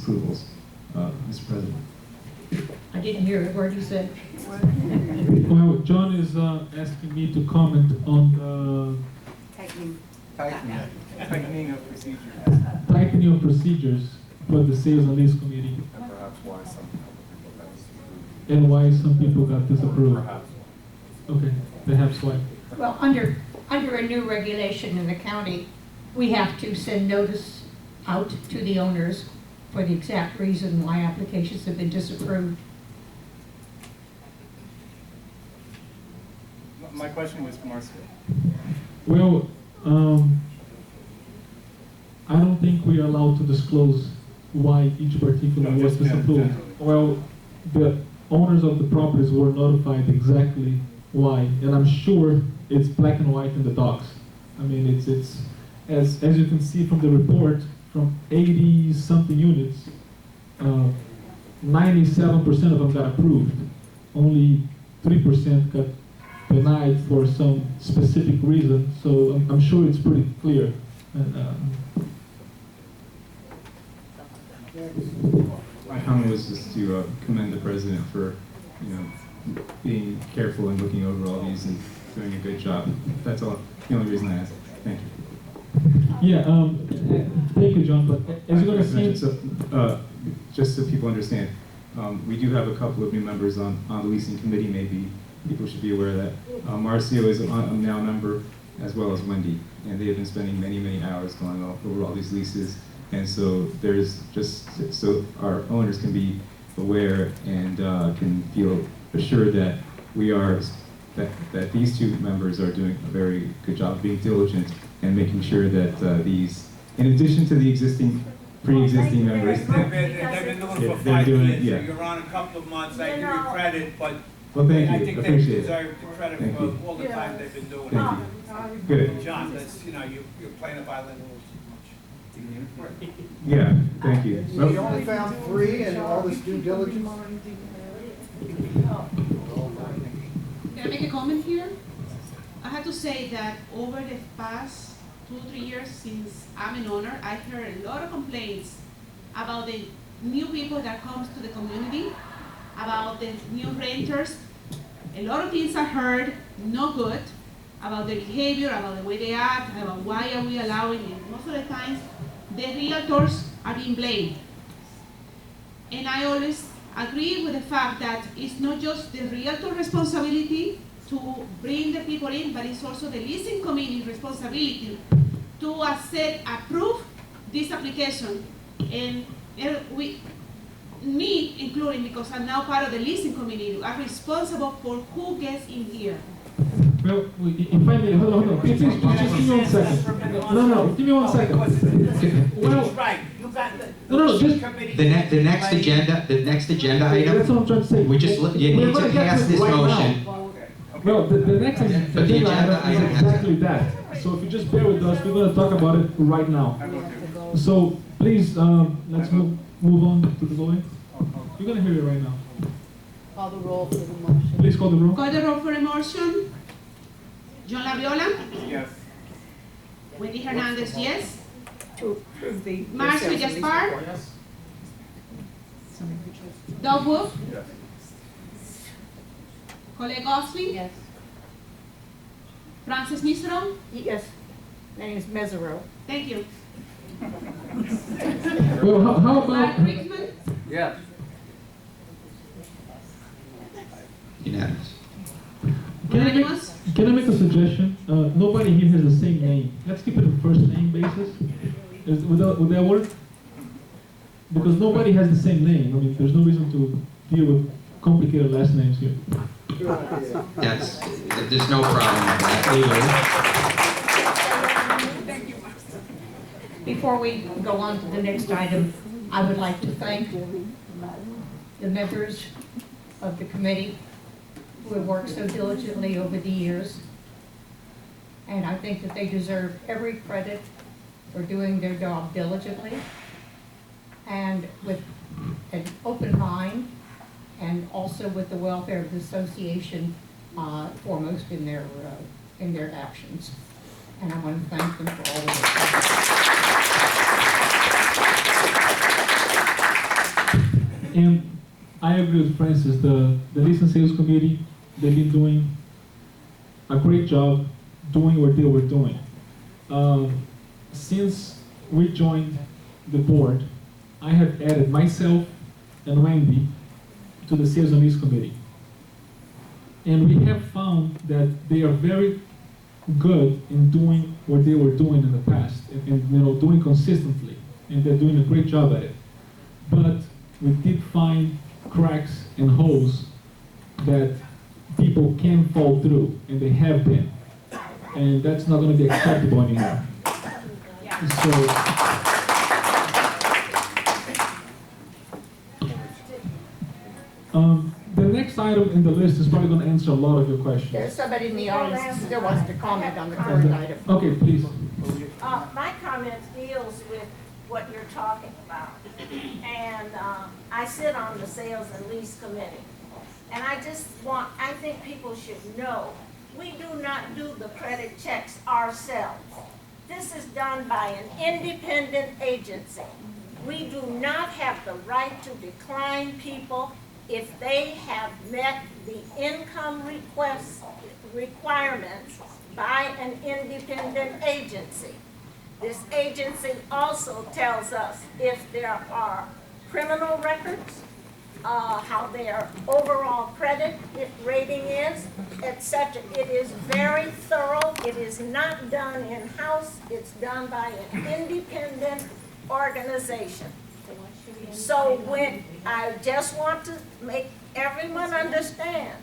approvals, Mr. President. I didn't hear a word you said. Well, John is asking me to comment on the Tightening of procedures. tightening of procedures for the sales and lease committee And perhaps why some people got disapproved. and why some people got disapproved. Perhaps. Okay, perhaps why. Well, under a new regulation in the county, we have to send notice out to the owners for the exact reason why applications have been disapproved. My question was for Marcia. Well, I don't think we are allowed to disclose why each particular No, was just disapproved. generally. Well, the owners of the properties were notified exactly why, and I'm sure it's black and white in the docs. I mean, it's as you can see from the report, from 80 something units, 97% of them got approved. Only 3% got denied for some specific reason. So I'm sure it's pretty clear. And, My comment was just to commend the president for, being careful and looking over all these and doing a good job. That's all. The only reason I asked. Thank you. yeah, thank you, John. But as you're going to see, Just so people understand, we do have a couple of new members on the leasing committee. Maybe people should be aware of that. Marcio is now a member, as well as Wendy, and they have been spending many, many hours going over all these leases. And so there's just so our owners can be aware and can feel assured that we are that these two members are doing a very good job of being diligent and making sure that these, in addition to the pre-existing members, They've been doing it for they're 5 doing it, years, yeah. so you're on a couple of months, I give you credit, but Well, thank I you. think they Appreciate it. deserve the credit Thank for you. all the time they've been doing Thank it. you. Good. John, that's, you're playing a violin a little too much. Yeah. Thank you. We only found 3 and all this due diligence. Can I make a comment here? I have to say that over the past 2-3 years since I'm an owner, I heard a lot of complaints about the new people that comes to the community, about the new renters. A lot of things I heard, no good, about their behavior, about the way they act, about why are we allowing it. Most of the times, the realtors are being blamed. And I always agree with the fact that it's not just the realtor responsibility to bring the people in, but it's also the leasing committee responsibility to approve this application. And me including, because I'm now part of the leasing committee, are responsible for who gets in here. well, if I may, hold on. Please, just give me 1 second. No, give me 1 second. Well, Right, you got no, just committee. The next agenda that's item, what I'm trying to say. we just, you We're need gonna to get pass it this right now. motion. Well, the next But the agenda agenda item item is has- exactly that. So if you just bear with us, we're going to talk about it right now. So please, let's move on to the voting. You're going to hear it right now. Call the roll for the motion. Please call the roll. Call the roll for a motion. John Labriola, Yes. Wendy Hernandez, yes. To approve the Marcio sales and lease Gaspar, report. Doug Wolf, Yes. Colette Gosling, Yes. Francis Misro. Yes, name is Mesereau. Thank you. Well, how Mark about, Rickman, Yes. Unanimous. unanimous. can I make a suggestion? Nobody here has the same name. Let's keep it a first name basis. Would that work? Because nobody has the same name. I mean, there's no reason to deal with complicated last names here. There's no problem with that legally. Before we go on to the next item, I would like to thank the members of the committee who have worked so diligently over the years. And I think that they deserve every credit for doing their job diligently and with an open mind, and also with the welfare of the association foremost in their actions. And I want to thank them for all of And I agree with Francis, the lease and sales committee, they've been doing a great job doing what they were doing. Since we joined the board, I have added myself and Wendy to the sales and lease committee. And we have found that they are very good in doing what they were doing in the past, and doing consistently, and they're doing a great job at it. But we did find cracks and holes that people can fall through, and they have been. And that's not going to be acceptable anymore. So, the next item in the list is probably going to answer a lot of your questions. There's somebody in the audience who still wants to comment on the current item. Okay, please. My comment deals with what you're talking about. And I sit on the sales and lease committee. And I think people should know, we do not do the credit checks ourselves. This is done by an independent agency. We do not have the right to decline people if they have met the income requirements by an independent agency. This agency also tells us if there are criminal records, how their overall credit rating is, etc. It is very thorough. It is not done in-house. It's done by an independent organization. So when I just want to make everyone understand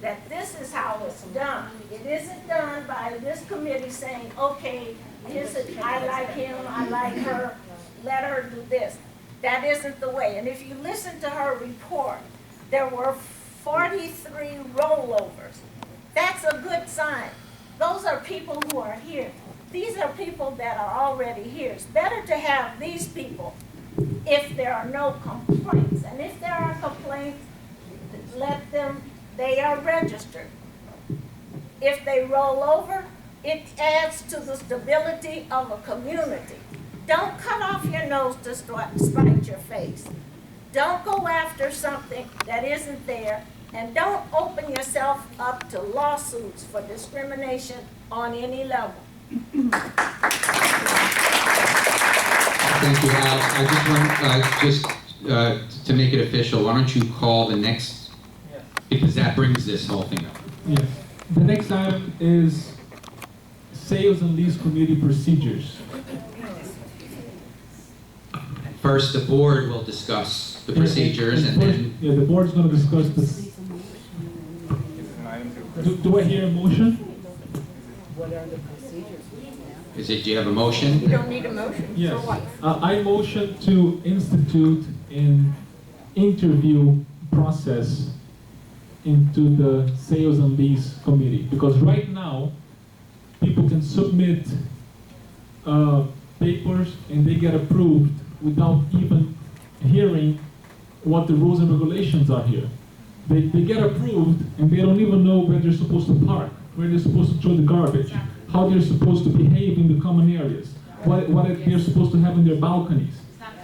that this is how it's done. It isn't done by this committee saying, okay, I like him, I like her, let her do this. That isn't the way. And if you listen to her report, there were 43 rollovers. That's a good sign. Those are people who are here. These are people that are already here. It's better to have these people if there are no complaints. And if there are complaints, let them, they are registered. If they roll over, it adds to the stability of a community. Don't cut off your nose to spite your face. Don't go after something that isn't there, and don't open yourself up to lawsuits for discrimination on any level. Thank you, Al. I just want, to make it official, why don't you call the next, because that brings this whole thing up. Yes. The next item is sales and lease committee procedures. First, the board will discuss the procedures, and then... Yeah, the board's going to discuss this. Is it an item to... Do I hear a motion? What are the procedures? Do you have a motion? You don't need a motion. Yes. For what? I motion to institute an interview process into the sales and lease committee. Because right now, people can submit papers and they get approved without even hearing what the rules and regulations are here. They get approved and they don't even know where they're supposed to park, where they're supposed to throw the garbage, how they're supposed to behave in the common areas, what they're supposed to have in their balconies.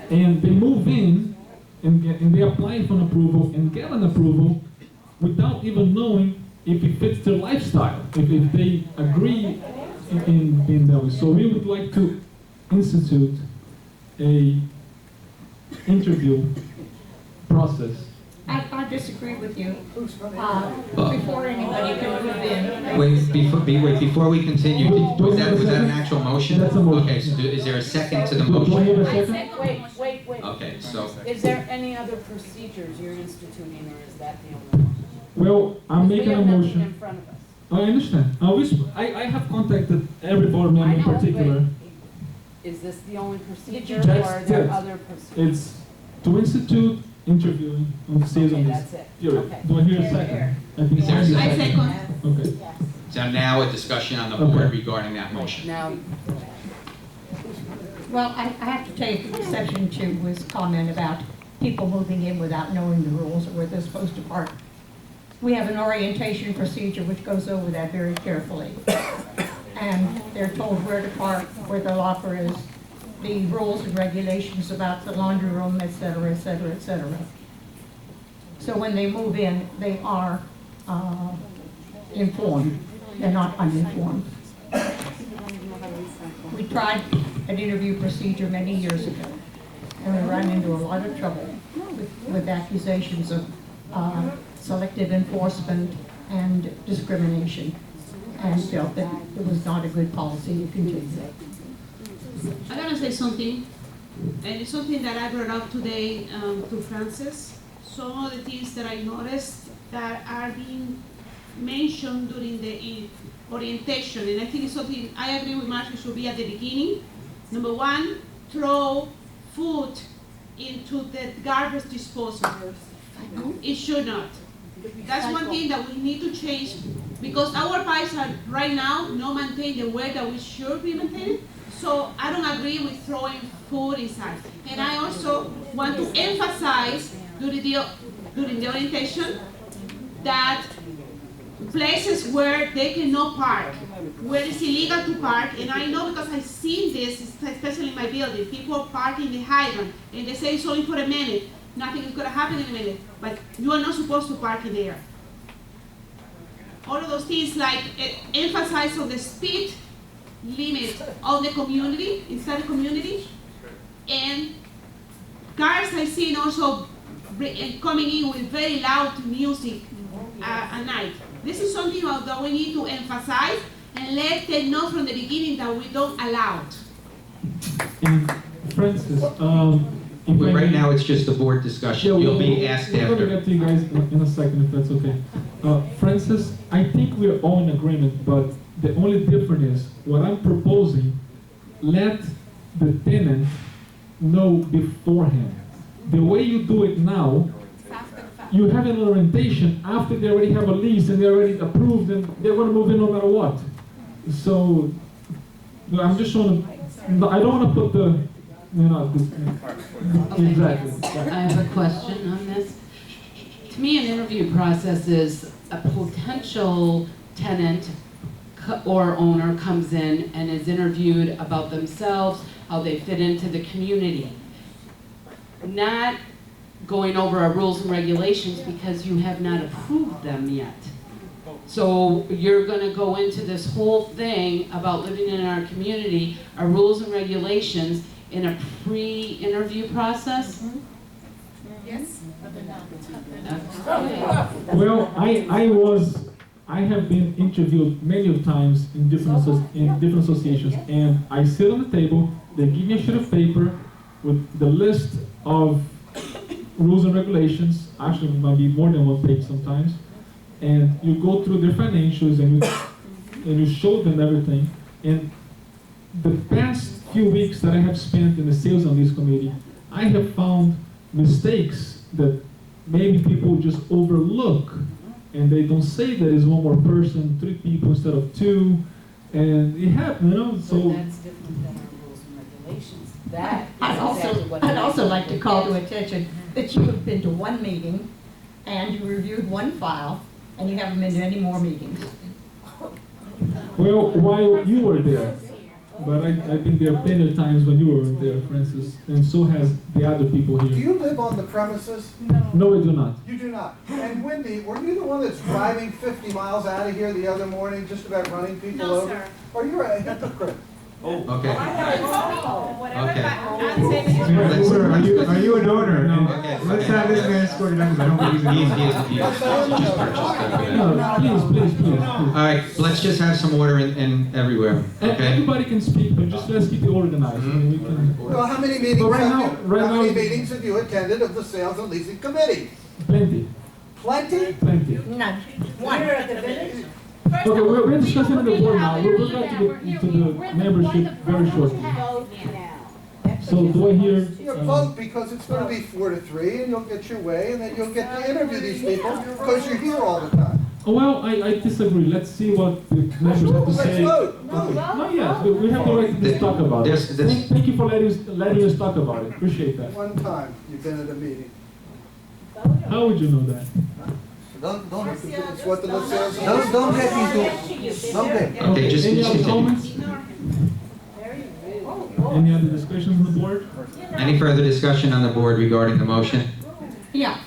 And they move in and they apply for an approval and get an approval without even knowing if it fits their lifestyle, if they agree in that way. So we would like to institute a interview process. I disagree with you. Before anybody can move in. Wait, before we continue, was that an actual motion? That's a motion. Okay, so is there a second to the Do I have motion? a second? Wait. Okay, so, Is there any other procedures you're instituting, or is that the only one? Well, I'm We making a have nothing motion. in front of us. I understand. I have contacted every board member I in know, particular. but is this the only procedure, or That's are there it. other procedures? It's to institute interviewing on the sales Okay, and that's lease. it. Period. Okay. Do I hear a Here, second? here. I think Is there a Sandy second? seconded. Okay. so now a discussion on the board regarding that motion. Now, Well, I have to take section 2 was comment about people moving in without knowing the rules or where they're supposed to park. We have an orientation procedure which goes over that very carefully. And they're told where to park, where the locker is, the rules and regulations about the laundry room, et cetera, et cetera, et cetera. So when they move in, they are informed. They're not uninformed. We tried an interview procedure many years ago, and we ran into a lot of trouble with accusations of selective enforcement and discrimination, and felt that it was not a good policy to continue. I'm gonna say something, and it's something that I brought up today to Francis. Some of the things that I noticed that are being mentioned during the orientation, and I think it's something I agree with Mark, it should be at the beginning. Number one, throw food into the garbage disposal. It should not. That's one thing that we need to change, because our pipes are right now not maintained the way that we should be maintained. So I don't agree with throwing food inside. And I also want to emphasize during the orientation that places where they cannot park, where it's illegal to park, and I know because I've seen this, especially in my building, people park in the hydrant, and they say it's only for a minute. Nothing is going to happen in a minute, but you are not supposed to park in there. All of those things like emphasize on the speed limit of the community, inside the community, and cars I've seen also coming in with very loud music at night. This is something that we need to emphasize and let them know from the beginning that we don't allow it. And Francis, Right now, it's just a board discussion. You'll be asked We're going to after. get to you guys in a second, if that's okay. Francis, I think we're all in agreement, but the only difference is what I'm proposing, let the tenant know beforehand. The way you do it now, you have an orientation after they already have a lease and they're already approved and they're going to move in no matter what. So I'm just trying to, I don't want to put the, exactly. I have a question on this. To me, an interview process is a potential tenant or owner comes in and is interviewed about themselves, how they fit into the community. Not going over our rules and regulations because you have not approved them yet. So you're going to go into this whole thing about living in our community, our rules and regulations, in a pre-interview process? Yes? Well, I have been interviewed many times in different associations, and I sit on the table, they give me a sheet of paper with the list of rules and regulations, actually it might be more than one page sometimes, and you go through their financials and you show them everything. And the past few weeks that I have spent in the sales and lease committee, I have found mistakes that maybe people just overlook, and they don't say that it's one more person, 3 people instead of 2, and it happens, so. But that's different than our rules and regulations. That is exactly what I'd also like to call to attention that you have been to one meeting and you reviewed one file and you haven't been to any more meetings. Well, while you were there, but I've been there plenty of times when you were there, Francis, and so has the other people Do here. you live on the premises? No, we do not. You do not. And Wendy, were you the one that's driving 50 miles out of here the other morning, just about running people No, over? sir. Or you're a hypocrite? Okay. Whatever Okay. I'd say is Sir, are you an owner? No. Okay. Let's have this man escorted out, because I don't think he's an He owner. is just purchased. No, please. All right, let's just have some order in everywhere, okay? Everybody can speak, but just let's keep it organized. I mean, we can, Well, how many meetings But right have now- you, right how many now- meetings have you attended of the sales and leasing committee? plenty. Plenty? None. One. Okay, we're discussing the board now. We're going to the membership very shortly. So do I hear? You vote because it's going to be 4-3, and you'll get your way, and then you'll get to interview these people because you're here all the time. Oh, well, I disagree. Let's see what the members have to Let's say. vote. No, yes, we have the right to talk about it. Thank you for letting us talk about it. Appreciate that. One time you've been at a meeting. How would you know that? Don't, it's what the sales. Don't get into, don't get. Okay, just Any other continue. comments? Any other discussions on the board? Any further discussion on the board regarding the motion? Yeah,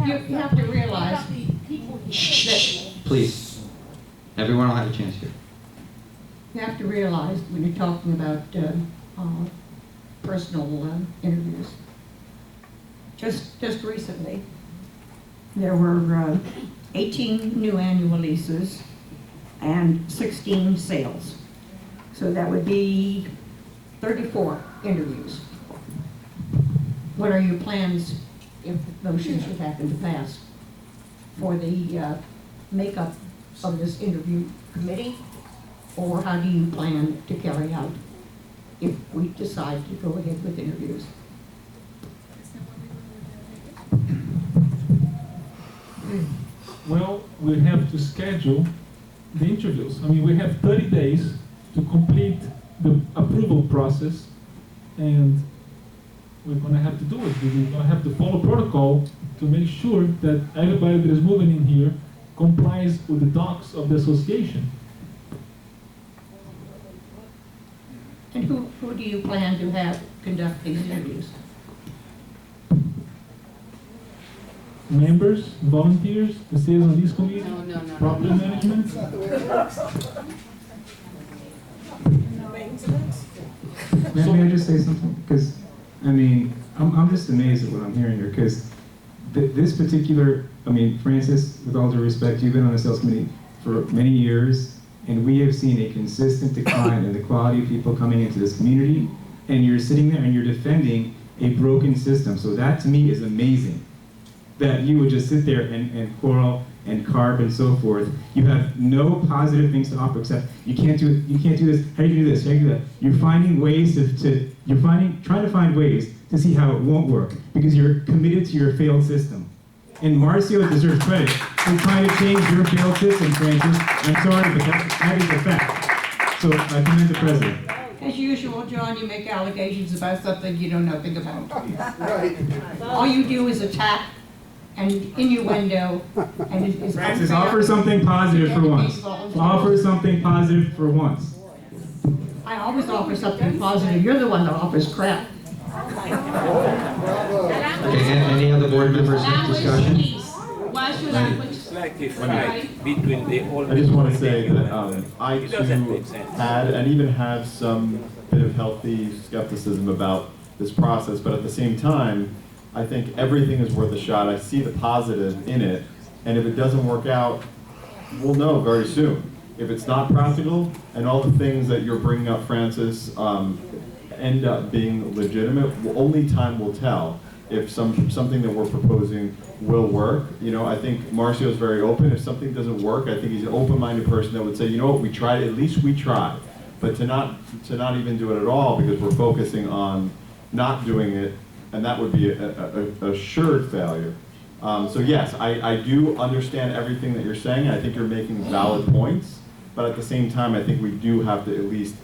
You have to realize Shh, please. Everyone will have a chance here. You have to realize when you're talking about personal interviews. Just recently, there were 18 new annual leases and 16 sales. So that would be 34 interviews. What are your plans if those should happen to pass for the makeup of this interview committee? Or how do you plan to carry out if we decide to go ahead with interviews? Well, we have to schedule the interviews. I mean, we have 30 days to complete the approval process, and we're going to have to do it. We're going to have to follow protocol to make sure that everybody that is moving in here complies with the docs of the association. And who do you plan to have conduct these interviews? Members, volunteers, the sales and lease committee, No. property management. That's not the way it works. May I just say something? Because, I mean, I'm just amazed at what I'm hearing here, because this particular, I mean, Francis, with all due respect, you've been on the sales committee for many years, and we have seen a consistent decline in the quality of people coming into this community, and you're sitting there and you're defending a broken system. So that, to me, is amazing, that you would just sit there and quarrel and carp and so forth. You have no positive things to offer except you can't do it, you can't do this, how do you do this, how do you do that? You're finding ways trying to find ways to see how it won't work because you're committed to your failed system. And Marcio deserves credit for trying to change your failed system, Francis. I'm sorry, but that is a fact. So I commend the president. As usual, John, you make allegations about something you know nothing about. Right. All you do is attack and innuendo, and it's Francis, unfair. offer something positive for once. Offer something positive for once. I always offer something positive. You're the one that offers crap. Bravo. Okay, any other board members in Language, discussion? please. What's your language? It's like a fight between the old. I just want to people say and the that new. I It doesn't too make sense. had and even have some bit of healthy skepticism about this process, but at the same time, I think everything is worth a shot. I see the positive in it, and if it doesn't work out, we'll know very soon. If it's not practical, and all the things that you're bringing up, Francis, end up being legitimate, only time will tell if something that we're proposing will work. You know, I think Marcio is very open. If something doesn't work, I think he's an open-minded person that would say, you know what, we tried, at least we tried. But to not even do it at all because we're focusing on not doing it, and that would be a assured failure. So yes, I do understand everything that you're saying. I think you're making valid points, but at the same time, I think we do have to at least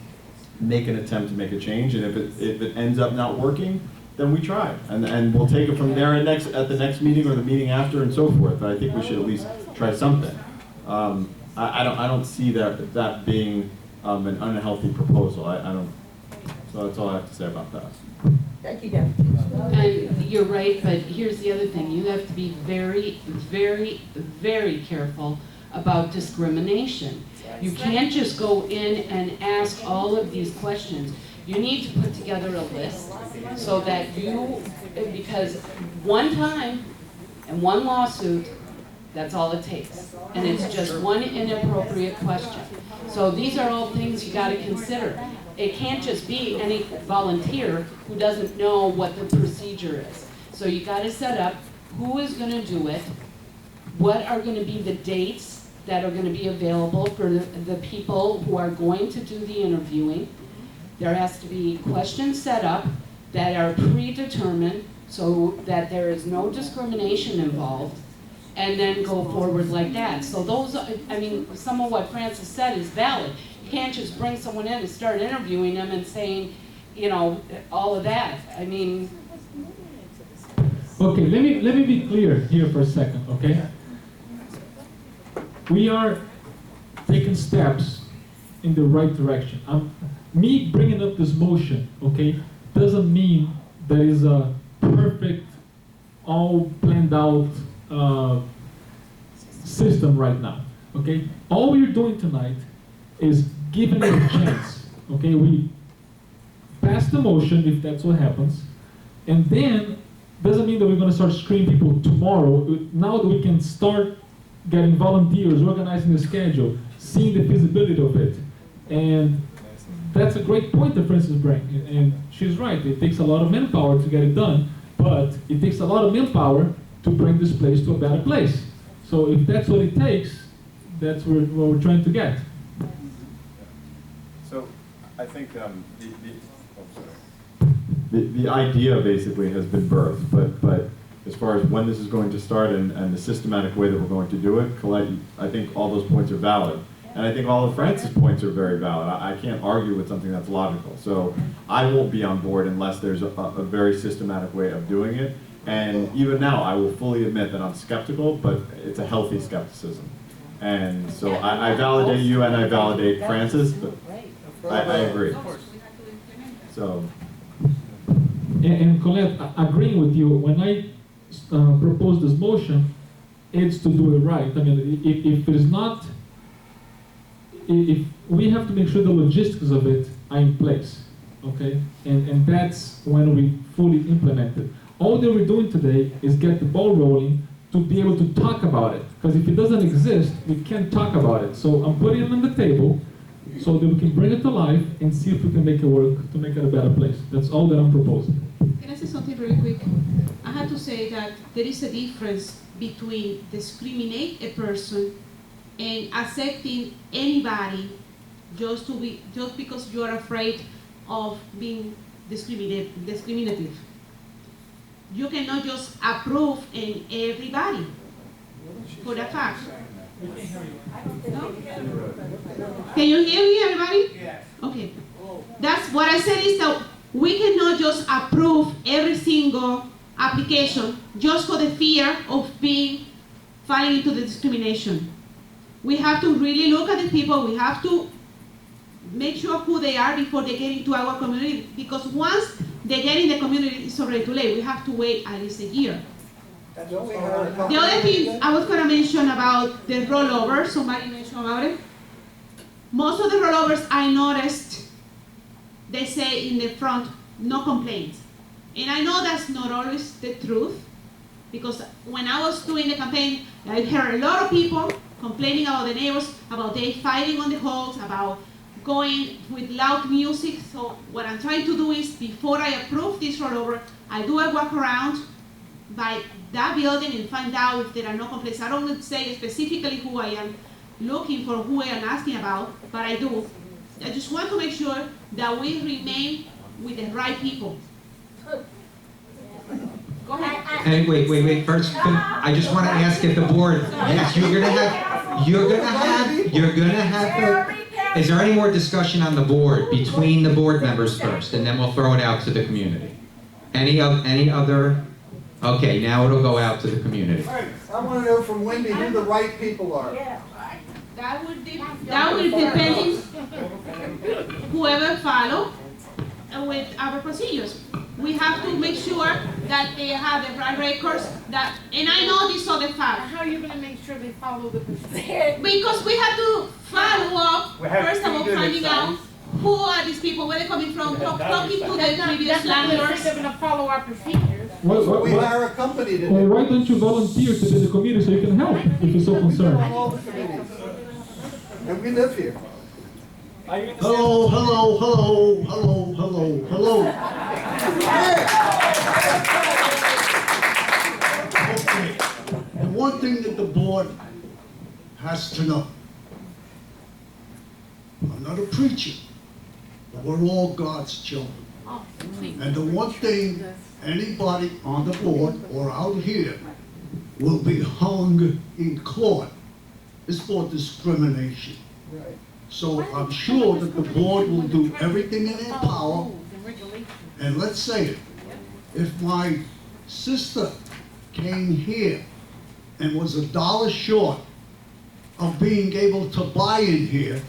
make an attempt to make a change. And if it ends up not working, then we try, and we'll take it from there at the next meeting or the meeting after and so forth. But I think we should at least try something. I don't see that being an unhealthy proposal. I don't. So that's all I have to say about that. Thank you, Deb. And you're right, but here's the other thing. You have to be very, very, very careful about discrimination. You can't just go in and ask all of these questions. You need to put together a list so that because one time and one lawsuit, that's all it takes. And it's just one inappropriate question. So these are all things you gotta consider. It can't just be any volunteer who doesn't know what the procedure is. So you gotta set up who is gonna do it, what are gonna be the dates that are gonna be available for the people who are going to do the interviewing. There has to be questions set up that are predetermined so that there is no discrimination involved, and then go forward like that. So those, I mean, some of what Francis said is valid. You can't just bring someone in and start interviewing them and saying, you know, all of that. I mean. Okay, let me be clear here for a second, okay? We are taking steps in the right direction. Me bringing up this motion, okay, doesn't mean there is a perfect, all planned out system right now, okay? All we're doing tonight is giving it a chance, okay? We pass the motion if that's what happens, and then doesn't mean that we're gonna start screening people tomorrow. Now that we can start getting volunteers, organizing the schedule, seeing the feasibility of it, and that's a great point that Francis bring, and she's right. It takes a lot of manpower to get it done, but it takes a lot of manpower to bring this place to a better place. So if that's what it takes, that's what we're trying to get. So I think the idea basically has been birthed, but as far as when this is going to start and the systematic way that we're going to do it, Colette, I think all those points are valid. And I think all of Francis' points are very valid. I can't argue with something that's logical. So I won't be on board unless there's a very systematic way of doing it. And even now, I will fully admit that I'm skeptical, but it's a healthy skepticism. And so I validate you and I validate Francis, but I agree. So. And Colette, agreeing with you, when I propose this motion, it's to do it right. I mean, if it is not, if we have to make sure the logistics of it are in place, okay? And that's when we fully implement it. All that we're doing today is get the ball rolling to be able to talk about it. Because if it doesn't exist, we can't talk about it. So I'm putting it on the table so that we can bring it to life and see if we can make it work to make it a better place. That's all that I'm proposing. Can I say something really quick? I have to say that there is a difference between discriminate a person and accepting anybody just because you are afraid of being discriminative. You cannot just approve in everybody for the fact. No? Can you hear me, everybody? Yes. Okay. That's what I said is that we cannot just approve every single application just for the fear of falling into the discrimination. We have to really look at the people. We have to make sure who they are before they get into our community, because once they get in the community, it's already too late. We have to wait at least a year. The other thing I was going to mention about the rollover, somebody mentioned about it. Most of the rollovers I noticed, they say in the front, no complaints. And I know that's not always the truth, because when I was doing the campaign, I heard a lot of people complaining about the neighbors, about they fighting on the halls, about going with loud music. So what I'm trying to do is, before I approve this rollover, I do a walk around by that building and find out if there are no complaints. I don't say specifically who I am looking for, who I am asking about, but I do. I just want to make sure that we remain with the right people. Go ahead. Hey, wait. First, I just want to ask if the board. Yes, you're gonna have. Is there any more discussion on the board between the board members first, and then we'll throw it out to the community? Any other? Okay, now it'll go out to the community. I want to know from Wendy who the right people are. That would depend whoever follow with our procedures. We have to make sure that they have the right records. And I know this other fact. How are you going to make sure they follow the procedure? Because we have to follow up, first of all, finding out who are these people, where they're coming from, talking to the previous landlords. They're going to follow our procedures. We hire a company to do it. Why don't you volunteer to be the committee so you can help if you're so concerned? On all the committees. And we live here. Hello. Okay. And one thing that the board has to know, I'm not a preacher, but we're all God's children. And the one thing anybody on the board or out here will be hung in court is for discrimination. Right. So I'm sure that the board will do everything in their power. And let's say it, if my sister came here and was $1 short of being able to buy in here,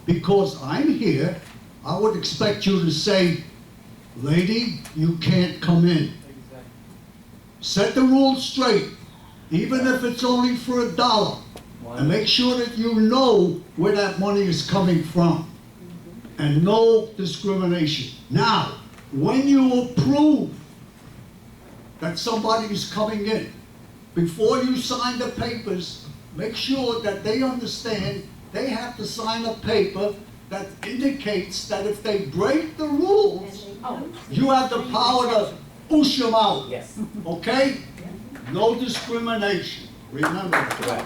because I'm here, I would expect you to say, lady, you can't come in. Set the rules straight. even if it's only for $1. And make sure that you know where that money is coming from. And no discrimination. Now, when you approve that somebody is coming in, before you sign the papers, make sure that they understand they have to sign a paper that indicates that if they break the rules, you have the power to push them out. Yes. Okay? No discrimination. Remember that.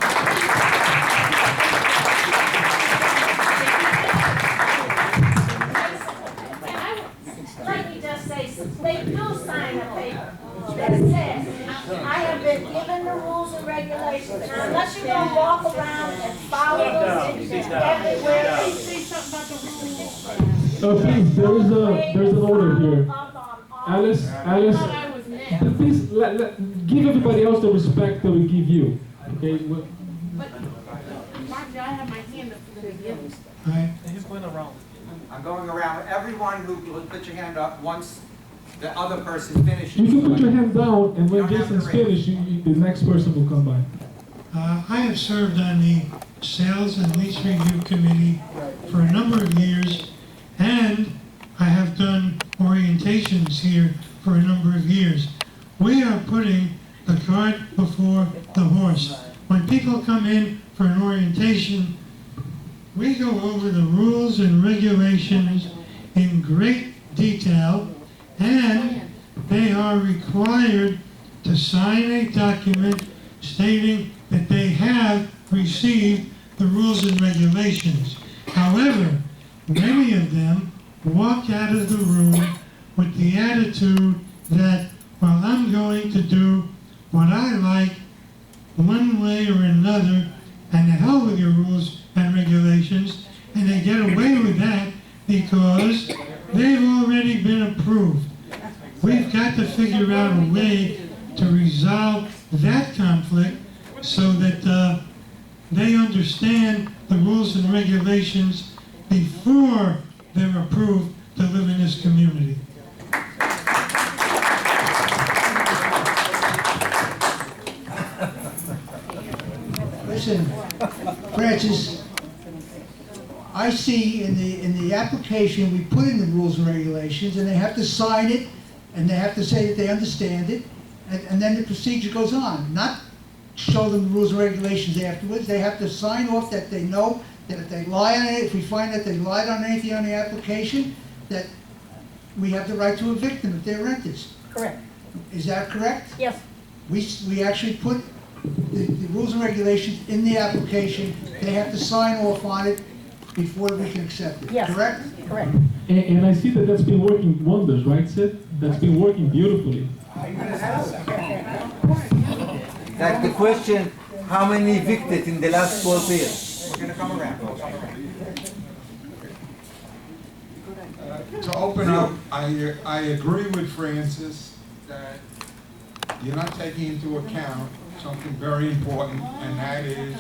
Let me just say, they do sign a paper that says, I have been given the rules and regulations. Now, unless you're gonna walk around and follow them everywhere. Please, there's an order here. Alice, please give everybody else the respect that we give you. Okay? But, Margie, I have my hand up for the beginning. He's going around. I'm going around. Everyone who put your hand up once the other person finishes. You can put your hand down, and when Jason's finished, the next person will come by. I have served on the Sales and Lease Review Committee for a number of years, and I have done orientations here for a number of years. We are putting the cart before the horse. When people come in for an orientation, we go over the rules and regulations in great detail, and they are required to sign a document stating that they have received the rules and regulations. However, many of them walk out of the room with the attitude that, well, I'm going to do what I like one way or another, and the hell with your rules and regulations, and they get away with that because they've already been approved. We've got to figure out a way to resolve that conflict so that they understand the rules and regulations before they're approved to live in this community. Listen, Francis, I see in the application, we put in the rules and regulations, and they have to sign it, and they have to say that they understand it, and then the procedure goes on. Not show them the rules and regulations afterwards. They have to sign off that they know that if they lie on it, if we find that they lied on anything on the application, that we have the right to evict them if they're renters. Correct. Is that correct? Yes. We actually put the rules and regulations in the application. They have to sign off on it before we can accept it. Yes. Correct? Correct. And I see that that's been working wonders, right, Sid? That's been working beautifully. Like the question, how many evicted in the last 12 years? We're going to come around. To open up, I agree with Francis that you're not taking into account something very important, and that is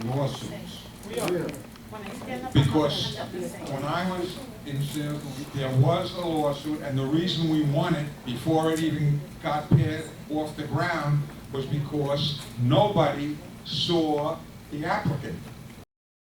lawsuits. Because when I was in sales, there was a lawsuit, and the reason we won it before it even got off the ground was because nobody saw the applicant.